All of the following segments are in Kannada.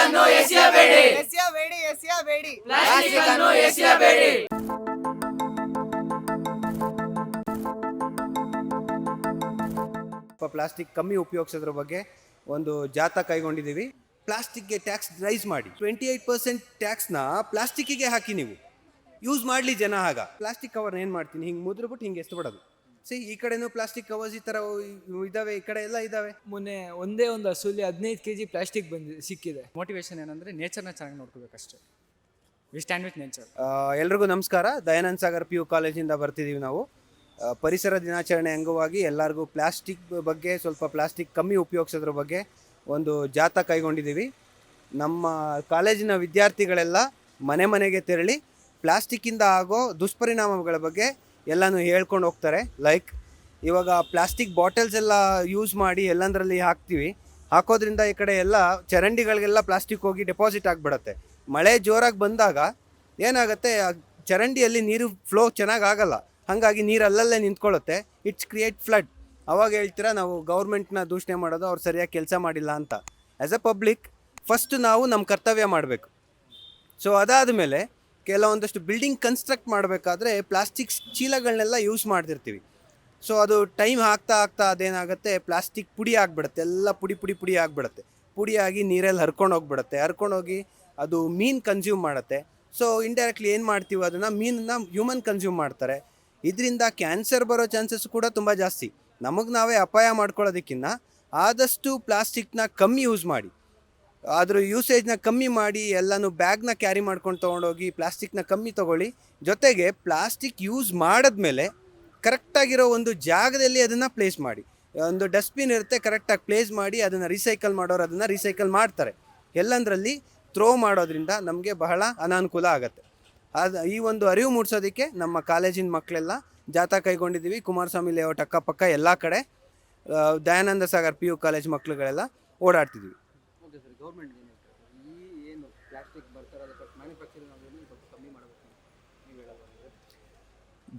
ಅನ್ನು ಎಸೆಯಬೇಡಿ. ಎಸೆಯಬೇಡಿ. ಪ್ಲಾಸ್ಟಿಕ್ ಅನ್ನು ಎಸೆಯಬೇಡಿ. ಪ್ಲಾಸ್ಟಿಕ್ ಕಮ್ಮಿ ಉಪಯೋಗಿಸೋದ್ರ ಬಗ್ಗೆ ಒಂದು ಜಾಥಾ ಕೈಗೊಂಡಿದ್ದೀವಿ. ಪ್ಲಾಸ್ಟಿಕ್ಗೆ ಟ್ಯಾಕ್ಸ್ ರೈಸ್ ಮಾಡಿ 28% ಟ್ಯಾಕ್ಸ್ನ ಪ್ಲಾಸ್ಟಿಕ್ಕಿಗೆ ಹಾಕಿ ನೀವು ಯೂಸ್ ಮಾಡಲಿ ಜನ. ಆಗ ಪ್ಲಾಸ್ಟಿಕ್ ಕವರ್ನ ಏನು ಮಾಡ್ತೀನಿ, ಹಿಂಗೆ ಮುದ್ರಬಿಟ್ಟು ಹಿಂಗೆ ಎಷ್ಟು ಬಿಡೋದು. ಈ ಕಡೆನೂ ಪ್ಲಾಸ್ಟಿಕ್ ಕವರ್ಸ್ ಈ ಥರ ಇದ್ದಾವೆ, ಈ ಕಡೆ ಎಲ್ಲ ಇದ್ದಾವೆ. ಮೊನ್ನೆ ಒಂದೇ ಒಂದು ಹಸುಲಿ 15 kg ಪ್ಲಾಸ್ಟಿಕ್ ಸಿಕ್ಕಿದೆ. ಮೋಟಿವೇಶನ್ ಏನಂದರೆ ನೇಚರ್ನ ಚೆನ್ನಾಗಿ ನೋಡ್ಕೋಬೇಕಷ್ಟೇ. We stand with nature. ಎಲ್ರಿಗೂ ನಮಸ್ಕಾರ. ದಯಾನಂದ ಸಾಗರ್ PU ಕಾಲೇಜಿಂದ ಬರ್ತಿದ್ದೀವಿ ನಾವು. ಪರಿಸರ ದಿನಾಚರಣೆ ಅಂಗವಾಗಿ ಎಲ್ಲರಿಗೂ ಪ್ಲಾಸ್ಟಿಕ್ ಬಗ್ಗೆ, ಸ್ವಲ್ಪ ಪ್ಲಾಸ್ಟಿಕ್ ಕಮ್ಮಿ ಉಪಯೋಗಿಸೋದ್ರ ಬಗ್ಗೆ ಒಂದು ಜಾಥಾ ಕೈಗೊಂಡಿದ್ದೀವಿ. ನಮ್ಮ ಕಾಲೇಜಿನ ವಿದ್ಯಾರ್ಥಿಗಳೆಲ್ಲ ಮನೆ ಮನೆಗೆ ತೆರಳಿ ಪ್ಲಾಸ್ಟಿಕ್ಕಿಂದ ಆಗೋ ದುಷ್ಪರಿಣಾಮಗಳ ಬಗ್ಗೆ ಎಲ್ಲನೂ ಹೇಳ್ಕೊಂಡು ಹೋಗ್ತಾರೆ. ಲೈಕ್ ಇವಾಗ ಪ್ಲಾಸ್ಟಿಕ್ ಬಾಟಲ್ಸ್ ಎಲ್ಲ ಯೂಸ್ ಮಾಡಿ ಎಲ್ಲಂದ್ರಲ್ಲಿ ಹಾಕೋದ್ರಿಂದ ಈ ಕಡೆ ಎಲ್ಲ ಚರಂಡಿಗಳಿಗೆಲ್ಲ ಪ್ಲಾಸ್ಟಿಕ್ ಹೋಗಿ ಡೆಪಾಸಿಟ್ ಆಗಿಬಿಡತ್ತೆ. ಮಳೆ ಜೋರಾಗಿ ಬಂದಾಗ ಏನಾಗುತ್ತೆ, ಆ ಚರಂಡಿಯಲ್ಲಿ ನೀರು ಫ್ಲೋ ಚೆನ್ನಾಗಿ ಆಗಲ್ಲ, ಹಾಗಾಗಿ ನೀರು ಅಲ್ಲಲ್ಲೇ ನಿಂತ್ಕೊಳ್ಳುತ್ತೆ. It's create flood. ಅವಾಗ ಹೇಳ್ತೀರಾ ನಾವು ಗೌರ್ಮೆಂಟ್ನ ದೂಷಣೆ ಮಾಡೋದು, ಅವ್ರು ಸರಿಯಾಗಿ ಕೆಲಸ ಮಾಡಿಲ್ಲ ಅಂತ. ಆ್ಯಸ್ ಎ ಪಬ್ಲಿಕ್ ಫಸ್ಟ್ ನಾವು ನಮ್ಮ ಕರ್ತವ್ಯ ಮಾಡಬೇಕು. ಸೊ ಅದಾದ ಮೇಲೆ ಕೆಲವೊಂದಷ್ಟು ಬಿಲ್ಡಿಂಗ್ ಕನ್ಸ್ಟ್ರಕ್ಟ್ ಮಾಡಬೇಕಾದ್ರೆ ಪ್ಲಾಸ್ಟಿಕ್ ಚೀಲಗಳನ್ನೆಲ್ಲ ಯೂಸ್ ಮಾಡ್ತಿರ್ತೀವಿ. ಸೊ ಅದು ಟೈಮ್ ಆಗ್ತಾ ಅದೇನಾಗುತ್ತೆ, ಪ್ಲಾಸ್ಟಿಕ್ ಪುಡಿ ಆಗಿಬಿಡುತ್ತೆ, ಎಲ್ಲ ಪುಡಿ ಆಗಿಬಿಡುತ್ತೆ. ಪುಡಿಯಾಗಿ ನೀರಲ್ಲಿ ಹರ್ಕೊಂಡೋಗಿ ಅದು ಮೀನು ಕನ್ಸ್ಯೂಮ್ ಮಾಡುತ್ತೆ. ಸೊ ಇಂಡೈರೆಕ್ಟ್ಲಿ ಏನು ಮಾಡ್ತೀವಿ, ಅದನ್ನು ಮೀನನ್ನ ಹ್ಯೂಮನ್ ಕನ್ಸ್ಯೂಮ್ ಮಾಡ್ತಾರೆ. ಇದರಿಂದ ಕ್ಯಾನ್ಸರ್ ಬರೋ ಚಾನ್ಸಸ್ ಕೂಡ ತುಂಬ ಜಾಸ್ತಿ. ನಮಗೆ ನಾವೇ ಅಪಾಯ ಮಾಡ್ಕೊಳ್ಳೋದಕ್ಕಿಂತ ಆದಷ್ಟು ಪ್ಲಾಸ್ಟಿಕ್ನ ಕಮ್ಮಿ ಯೂಸ್ ಮಾಡಿ, ಅದ್ರ ಯೂಸೇಜ್ನ ಕಮ್ಮಿ ಮಾಡಿ, ಎಲ್ಲನೂ ಬ್ಯಾಗ್ನ ಕ್ಯಾರಿ ಮಾಡ್ಕೊಂಡು ತೊಗೊಂಡೋಗಿ ಪ್ಲಾಸ್ಟಿಕ್ನ ಕಮ್ಮಿ ತೊಗೊಳ್ಳಿ. ಜೊತೆಗೆ ಪ್ಲಾಸ್ಟಿಕ್ ಯೂಸ್ ಮಾಡಿದ್ಮೇಲೆ ಕರೆಕ್ಟಾಗಿರೋ ಒಂದು ಜಾಗದಲ್ಲಿ ಅದನ್ನು ಪ್ಲೇಸ್ ಮಾಡಿ. ಒಂದು ಡಸ್ಟ್ಬಿನ್ ಇರುತ್ತೆ, ಕರೆಕ್ಟಾಗಿ ಪ್ಲೇಸ್ ಮಾಡಿ ಅದನ್ನು ರೀಸೈಕಲ್ ಮಾಡೋರು ಅದನ್ನು ರೀಸೈಕಲ್ ಮಾಡ್ತಾರೆ. ಎಲ್ಲಂದ್ರಲ್ಲಿ ಥ್ರೋ ಮಾಡೋದ್ರಿಂದ ನಮಗೆ ಬಹಳ ಅನಾನುಕೂಲ ಆಗುತ್ತೆ. ಈ ಒಂದು ಅರಿವು ಮೂಡಿಸೋದಕ್ಕೆ ನಮ್ಮ ಕಾಲೇಜಿನ ಮಕ್ಕಳೆಲ್ಲ ಜಾಥಾ ಕೈಗೊಂಡಿದ್ದೀವಿ. ಕುಮಾರಸ್ವಾಮಿ ಲೇಔಟ್ ಅಕ್ಕಪಕ್ಕ ಎಲ್ಲ ಕಡೆ ದಯಾನಂದ ಸಾಗರ್ PU ಕಾಲೇಜ್ ಮಕ್ಕಳುಗಳೆಲ್ಲ ಓಡಾಡ್ತಿದ್ದೀವಿ.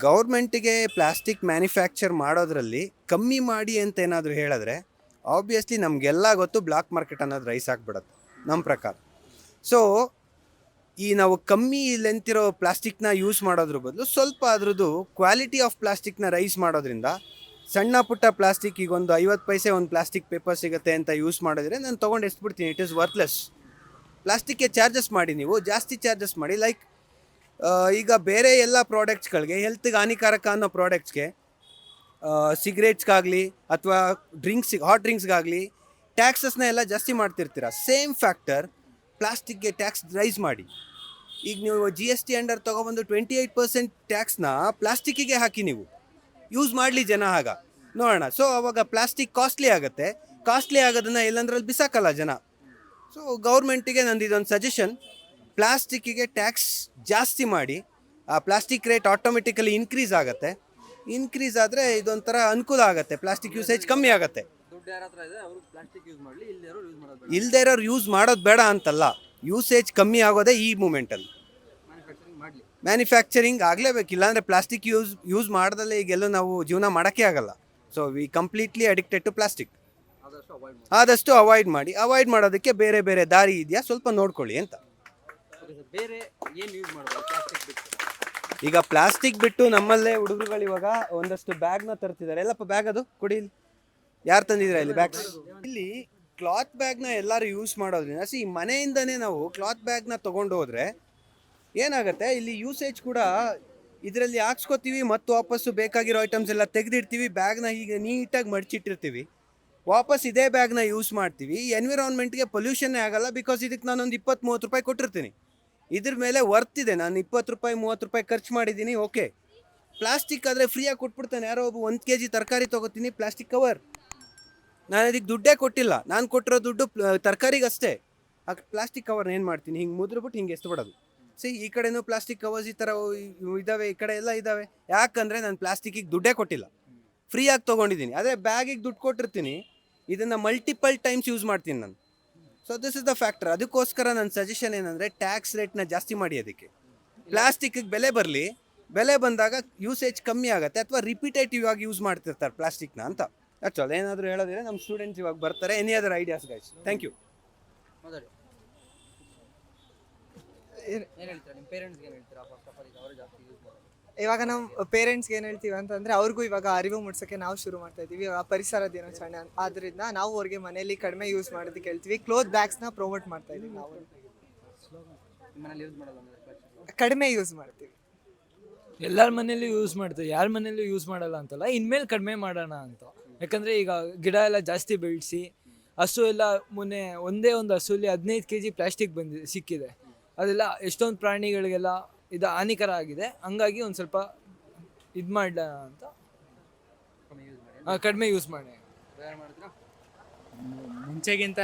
ಗೌರ್ಮೆಂಟಿಗೆ ಪ್ಲಾಸ್ಟಿಕ್ ಮ್ಯಾನುಫ್ಯಾಕ್ಚರ್ ಮಾಡೋದ್ರಲ್ಲಿ ಕಮ್ಮಿ ಮಾಡಿ ಅಂತ ಏನಾದರೂ ಹೇಳಿದ್ರೆ ಆಬ್ವಿಯಸ್ಲಿ ನಮಗೆಲ್ಲ ಗೊತ್ತು, ಬ್ಲಾಕ್ ಮಾರ್ಕೆಟ್ ಅನ್ನೋದು ರೈಸ್ ಆಗಿಬಿಡುತ್ತೆ ನಮ್ಮ ಪ್ರಕಾರ. ಸೊ ಈ ನಾವು ಕಮ್ಮಿ ಲೆಂತ್ ಇರೋ ಪ್ಲಾಸ್ಟಿಕ್ನ ಯೂಸ್ ಮಾಡೋದ್ರ ಬದಲು ಸ್ವಲ್ಪ ಅದ್ರದ್ದು ಕ್ವಾಲಿಟಿ ಆಫ್ ಪ್ಲಾಸ್ಟಿಕ್ನ ರೈಸ್ ಮಾಡೋದ್ರಿಂದ ಸಣ್ಣ ಪುಟ್ಟ ಪ್ಲಾಸ್ಟಿಕ್, ಈಗ ಒಂದು 50 ಪೈಸೆ ಒಂದು ಪ್ಲಾಸ್ಟಿಕ್ ಪೇಪರ್ ಸಿಗುತ್ತೆ ಅಂತ ಯೂಸ್ ಮಾಡಿದ್ರೆ ನಾನು ತೊಗೊಂಡು ಎಸ್ಬಿಡ್ತೀನಿ. It is worthless. ಪ್ಲಾಸ್ಟಿಕ್ಗೆ ಚಾರ್ಜಸ್ ಮಾಡಿ, ನೀವು ಜಾಸ್ತಿ ಚಾರ್ಜಸ್ ಮಾಡಿ. ಲೈಕ್ ಈಗ ಬೇರೆ ಎಲ್ಲ ಪ್ರಾಡಕ್ಟ್ಸ್ಗಳಿಗೆ, ಹೆಲ್ತ್ಗೆ ಹಾನಿಕಾರಕ ಅನ್ನೋ ಪ್ರಾಡಕ್ಟ್ಸ್ಗೆ, ಸಿಗರೇಟ್ಸ್ಗಾಗಲಿ ಅಥವಾ ಹಾಟ್ ಡ್ರಿಂಕ್ಸ್ಗಾಗಲಿ ಟ್ಯಾಕ್ಸಸ್ನ ಎಲ್ಲ ಜಾಸ್ತಿ ಮಾಡ್ತಿರ್ತೀರ. ಸೇಮ್ ಫ್ಯಾಕ್ಟರ್ ಪ್ಲಾಸ್ಟಿಕ್ಗೆ ಟ್ಯಾಕ್ಸ್ ರೈಸ್ ಮಾಡಿ. ಈಗ ನೀವು GST ಅಂಡರ್ ತೊಗೊಬಂದು 28% ಟ್ಯಾಕ್ಸ್ನ ಪ್ಲಾಸ್ಟಿಕ್ಕಿಗೆ ಹಾಕಿ ನೀವು ಯೂಸ್ ಮಾಡಲಿ ಜನ. ಆಗ ನೋಡೋಣ. ಸೊ ಅವಾಗ ಪ್ಲಾಸ್ಟಿಕ್ ಕಾಸ್ಟ್ಲಿ ಆಗುತ್ತೆ. ಕಾಸ್ಟ್ಲಿ ಆಗೋದನ್ನು ಎಲ್ಲಂದ್ರಲ್ಲಿ ಬಿಸಾಕಲ್ಲ ಜನ. ಸೊ ಗೌರ್ಮೆಂಟಿಗೆ ನಂದು ಇದೊಂದು ಸಜೆಷನ್, ಪ್ಲಾಸ್ಟಿಕ್ಕಿಗೆ ಟ್ಯಾಕ್ಸ್ ಜಾಸ್ತಿ ಮಾಡಿ. ಆ ಪ್ಲಾಸ್ಟಿಕ್ ರೇಟ್ ಆಟೋಮೆಟಿಕಲಿ ಇನ್ಕ್ರೀಸ್ ಆಗುತ್ತೆ. ಇನ್ಕ್ರೀಸ್ ಆದರೆ ಇದೊಂಥರ ಅನುಕೂಲ ಆಗುತ್ತೆ, ಪ್ಲಾಸ್ಟಿಕ್ ಯೂಸೇಜ್ ಕಮ್ಮಿ ಆಗುತ್ತೆ. ಇಲ್ಲದೇ ಇರೋರು ಯೂಸ್ ಮಾಡೋದು ಬೇಡ ಅಂತಲ್ಲ, ಯೂಸೇಜ್ ಕಮ್ಮಿ ಆಗೋದೇ ಈ ಮೂಮೆಂಟಲ್ಲಿ. ಮ್ಯಾನುಫ್ಯಾಕ್ಚರಿಂಗ್ ಆಗಲೇಬೇಕು, ಇಲ್ಲಾಂದರೆ ಪ್ಲಾಸ್ಟಿಕ್ ಯೂಸ್ ಮಾಡ್ದಲ್ಲೇ ಈಗೆಲ್ಲೂ ನಾವು ಜೀವನ ಮಾಡೋಕ್ಕೆ ಆಗಲ್ಲ. So we completely addicted to plastic. ಆದಷ್ಟು ಅವಾಯ್ಡ್ ಮಾಡಿ. ಅವಾಯ್ಡ್ ಮಾಡೋದಕ್ಕೆ ಬೇರೆ ಬೇರೆ ದಾರಿ ಇದೆಯಾ, ಸ್ವಲ್ಪ ನೋಡ್ಕೊಳ್ಳಿ ಅಂತ. ಈಗ ಪ್ಲಾಸ್ಟಿಕ್ ಬಿಟ್ಟು ನಮ್ಮಲ್ಲೇ ಹುಡುಗರುಗಳು ಇವಾಗ ಒಂದಷ್ಟು ಬ್ಯಾಗ್ನ ತರ್ತಿದ್ದಾರೆ. ಎಲ್ಲಪ್ಪ ಬ್ಯಾಗ್ ಅದು ಕೊಡಿ, ಯಾರು ತಂದಿದ್ದೀರಾ ಇಲ್ಲಿ ಬ್ಯಾಗ್ಸ್? ಇಲ್ಲಿ ಕ್ಲಾತ್ ಬ್ಯಾಗ್ನ ಎಲ್ಲರೂ ಯೂಸ್ ಮಾಡೋದ್ರಿಂದ ಮನೆಯಿಂದನೇ ನಾವು ಕ್ಲಾತ್ ಬ್ಯಾಗ್ನ ತೊಗೊಂಡು ಹೋದರೆ ಏನಾಗುತ್ತೆ, ಇಲ್ಲಿ ಯೂಸೇಜ್ ಕೂಡ ಇದರಲ್ಲಿ ಹಾಕ್ಸ್ಕೊತೀವಿ ಮತ್ತು ವಾಪಸ್ಸು ಬೇಕಾಗಿರೋ ಐಟಮ್ಸ್ ಎಲ್ಲ ತೆಗೆದಿಡ್ತೀವಿ. ಬ್ಯಾಗ್ನ ಹೀಗೆ ನೀಟಾಗಿ ಮಡಚಿಟ್ಟಿರ್ತೀವಿ, ವಾಪಸ್ ಇದೇ ಬ್ಯಾಗ್ನ ಯೂಸ್ ಮಾಡ್ತೀವಿ. ಎನ್ವಿರಾನ್ಮೆಂಟ್ಗೆ ಪೊಲ್ಯೂಷನ್ನೇ ಆಗಲ್ಲ. ಬಿಕಾಸ್ ಇದಕ್ಕೆ ನಾನೊಂದು 20-30 ರೂಪಾಯಿ ಕೊಟ್ಟಿರ್ತೀನಿ, ಇದ್ರ ಮೇಲೆ ವರ್ತಿದೆ. ನಾನು 20 ರೂಪಾಯಿ 30 ರೂಪಾಯಿ ಖರ್ಚು ಮಾಡಿದ್ದೀನಿ, ಓಕೆ. ಪ್ಲಾಸ್ಟಿಕ್ ಆದರೆ ಫ್ರೀಯಾಗಿ ಕೊಟ್ಬಿಡ್ತಾನೆ. ಯಾರೋ ಒಬ್ಬ 1 kg ತರಕಾರಿ ತೊಗೋತೀನಿ, ಪ್ಲಾಸ್ಟಿಕ್ ಕವರ್. ನಾನು ಅದಕ್ಕೆ ದುಡ್ಡೇ ಕೊಟ್ಟಿಲ್ಲ, ನಾನು ಕೊಟ್ಟಿರೋ ದುಡ್ಡು ತರಕಾರಿಗೆ ಅಷ್ಟೇ. ಆ ಪ್ಲಾಸ್ಟಿಕ್ ಕವರ್ನ ಏನು ಮಾಡ್ತೀನಿ, ಹಿಂಗೆ ಮುದ್ರಬಿಟ್ಟು ಹಿಂಗೆ ಎಷ್ಟು ಬಿಡೋದು. ಈ ಕಡೆನೂ ಪ್ಲಾಸ್ಟಿಕ್ ಕವರ್ಸ್ ಈ ಥರ ಇದ್ದಾವೆ, ಈ ಕಡೆ ಎಲ್ಲ ಇದ್ದಾವೆ. ಯಾಕಂದರೆ ನಾನು ಪ್ಲಾಸ್ಟಿಕ್ಕಿಗೆ ದುಡ್ಡೇ ಕೊಟ್ಟಿಲ್ಲ, ಫ್ರೀಯಾಗಿ ತೊಗೊಂಡಿದ್ದೀನಿ. ಅದೇ ಬ್ಯಾಗಿಗೆ ದುಡ್ಡು ಕೊಟ್ಟಿರ್ತೀನಿ, ಇದನ್ನು ಮಲ್ಟಿಪಲ್ ಟೈಮ್ಸ್ ಯೂಸ್ ಮಾಡ್ತೀನಿ ನಾನು. So this is the factor. ಅದಕ್ಕೋಸ್ಕರ ನನ್ನ ಸಜೆಷನ್ ಏನಂದರೆ ಟ್ಯಾಕ್ಸ್ ರೇಟ್ನ ಜಾಸ್ತಿ ಮಾಡಿ. ಅದಕ್ಕೆ ಪ್ಲಾಸ್ಟಿಕ್ಕಿಗೆ ಬೆಲೆ ಬರಲಿ, ಬೆಲೆ ಬಂದಾಗ ಯೂಸೇಜ್ ಕಮ್ಮಿ ಆಗುತ್ತೆ, ಅಥವಾ ರಿಪಿಟೇಟಿವ್ ಆಗಿ ಯೂಸ್ ಮಾಡ್ತಿರ್ತಾರೆ ಪ್ಲಾಸ್ಟಿಕ್ನ ಅಂತ. ಆ್ಯಕ್ಚುಲಿ ಏನಾದರೂ ಹೇಳೋದಿದ್ರೆ ನಮ್ಮ ಸ್ಟೂಡೆಂಟ್ಸ್ ಇವಾಗ ಬರ್ತಾರೆ. Any other ideas guys? Thank you. ಇವಾಗ ನಾವು ಪೇರೆಂಟ್ಸ್ಗೆ ಏನು ಹೇಳ್ತೀವಿ ಅಂತಂದರೆ ಅವ್ರಿಗೂ ಇವಾಗ ಅರಿವು ಮೂಡಿಸೋಕ್ಕೆ ನಾವು ಶುರು ಮಾಡ್ತಾ ಇದ್ದೀವಿ ಇವಾಗ ಪರಿಸರ ದಿನಾಚರಣೆ ಆದ್ದರಿಂದ ನಾವು ಅವ್ರಿಗೆ ಮನೇಲಿ ಕಡಿಮೆ ಯೂಸ್ ಮಾಡೋದಕ್ಕೆ ಹೇಳ್ತೀವಿ ಕ್ಲೋತ್ ಬ್ಯಾಗ್ಸ್ನ ಪ್ರಮೋಟ್ ಮಾಡ್ತಾ ಇದ್ದೀವಿ ನಾವು ಕಡಿಮೆ ಯೂಸ್ ಮಾಡ್ತೀವಿ ಎಲ್ಲರ ಮನೇಲಿ ಯೂಸ್ ಮಾಡ್ತೀವಿ, ಯಾರ ಮನೇಲಿ ಯೂಸ್ ಮಾಡಲ್ಲ ಅಂತಲ್ಲ, ಇನ್ಮೇಲೆ ಕಡಿಮೆ ಮಾಡೋಣ ಅಂತ. ಯಾಕಂದರೆ ಈಗ ಗಿಡ ಎಲ್ಲ ಜಾಸ್ತಿ ಬೆಳೆಸಿ ಹಸು ಎಲ್ಲ ಮೊನ್ನೆ ಒಂದೇ ಒಂದು ಹಸುಲಿ 15 kg ಪ್ಲಾಸ್ಟಿಕ್ ಸಿಕ್ಕಿದೆ. ಅದೆಲ್ಲ ಎಷ್ಟೊಂದು ಪ್ರಾಣಿಗಳಿಗೆಲ್ಲ ಇದು ಹಾನಿಕರ ಆಗಿದೆ. ಹಂಗಾಗಿ ಒಂದು ಸ್ವಲ್ಪ ಇದು ಮಾಡೋಣ ಅಂತ ಕಡಿಮೆ ಯೂಸ್ ಮಾಡಿ. ಮುಂಚೆಗಿಂತ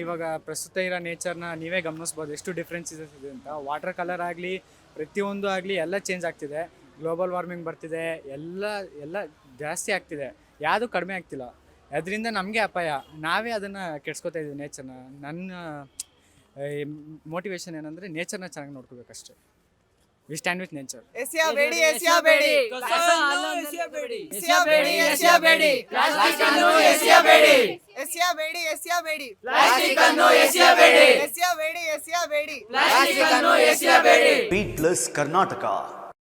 ಇವಾಗ ಪ್ರಸ್ತುತ ಇರೋ ನೇಚರ್ನ ನೀವೇ ಗಮನಿಸ್ಬೋದು ಎಷ್ಟು ಡಿಫ್ರೆನ್ಸಸ್ ಇದೆ ಅಂತ. ವಾಟರ್ ಕಲರ್ ಆಗಲಿ ಪ್ರತಿಯೊಂದು ಆಗಲಿ ಎಲ್ಲ ಚೇಂಜ್ ಆಗ್ತಿದೆ. ಗ್ಲೋಬಲ್ ವಾರ್ಮಿಂಗ್ ಬರ್ತಿದೆ, ಎಲ್ಲ ಜಾಸ್ತಿ ಆಗ್ತಿದೆ, ಯಾವುದು ಕಡಿಮೆ ಆಗ್ತಿಲ್ಲ. ಅದರಿಂದ ನಮಗೆ ಅಪಾಯ, ನಾವೇ ಅದನ್ನು ಕೆಡ್ಸ್ಕೊತಾ ಇದ್ದೀವಿ ನೇಚರ್ನ. ನನ್ನ ಮೋಟಿವೇಶನ್ ಏನಂದರೆ ನೇಚರ್ನ ಚೆನ್ನಾಗಿ ನೋಡ್ಕೋಬೇಕಷ್ಟೇ. We stand with nature. ಎಸೆಯಬೇಡಿ ಎಸೆಯಬೇಡಿ ಎಸೆಯಬೇಡಿ ಎಸೆಯಬೇಡಿ ಪ್ಲಾಸ್ಟಿಕ್ ಅನ್ನು ಎಸೆಯಬೇಡಿ ಎಸೆಯಬೇಡಿ ಎಸೆಯಬೇಡಿ ಪ್ಲಾಸ್ಟಿಕ್ ಅನ್ನು ಎಸೆಯಬೇಡಿ ಎಸೆಯಬೇಡಿ ಎಸೆಯಬೇಡಿ ಪ್ಲಾಸ್ಟಿಕ್ ಅನ್ನು ಎಸೆಯಬೇಡಿ ಬೀಟ್ಲೆಸ್ ಕರ್ನಾಟಕ.